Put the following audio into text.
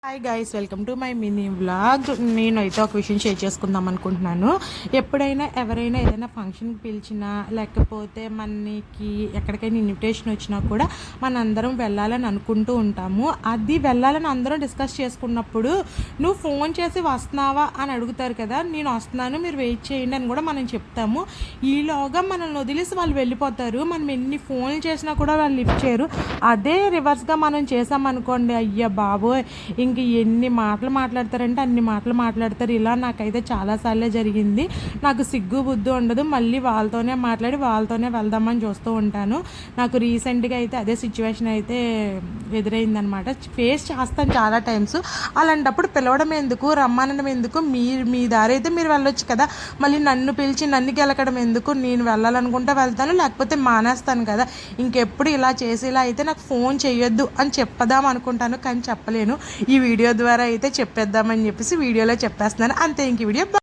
Hi guys, welcome to my mini vlog. నేనైతే ఒక విషయం షేర్ చేసుకుందాం అనుకుంటున్నాను. ఎప్పుడైనా ఎవరైనా ఏదైనా ఫంక్షన్కి పిలిచినా లేకపోతే మనకి ఎక్కడికైనా ఇన్విటేషన్ వచ్చినా కూడా మనందరం వెళ్ళాలని అనుకుంటూ ఉంటాము. అది వెళ్ళాలని అందరం డిస్కస్ చేసుకున్నప్పుడు నువ్వు ఫోన్ చేసి వస్తున్నావా అని అడుగుతారు కదా. నేను వస్తున్నాను, మీరు వెయిట్ చేయండి అని కూడా మనం చెప్తాము. ఈలోగా మనల్ని వదిలేసి వాళ్ళు వెళ్ళిపోతారు. మనం ఎన్ని ఫోన్లు చేసినా కూడా వాళ్ళు లిఫ్ట్ చేయరు. అదే రివర్స్గా మనం చేసామనుకోండి, అయ్యా బాబోయ్ ఇంక ఎన్ని మాటలు మాట్లాడతారంటే అన్ని మాటలు మాట్లాడతారు. ఇలా నాకైతే చాలాసార్లే జరిగింది. నాకు సిగ్గు బుద్ధి ఉండదు, మళ్ళీ వాళ్ళతోనే మాట్లాడి వాళ్ళతోనే వెళ్దామని చూస్తూ ఉంటాను. నాకు రీసెంట్గా అయితే అదే సిచ్యువేషన్ అయితే ఎదురైందనమాట. ఫేస్ చేస్తాను చాలా టైమ్స్. అలాంటప్పుడు పిలవడం ఎందుకు, రమ్మనడం ఎందుకు? మీ దారి అయితే మీరు వెళ్ళొచ్చు కదా. మళ్ళీ నన్ను పిలిచి నన్ను గెలకడం ఎందుకు? నేను వెళ్ళాలనుకుంటే వెళ్తాను, లేకపోతే మానేస్తాను కదా. ఇంకెప్పుడు ఇలా చేసేలా అయితే నాకు ఫోన్ చేయొద్దు అని చెప్పదాం అనుకుంటాను, కానీ చెప్పలేను. ఈ వీడియో ద్వారా అయితే చెప్పేద్దామని చెప్పేసి వీడియోలో చెప్పేస్తున్నాను అంతే. ఇంక వీడియో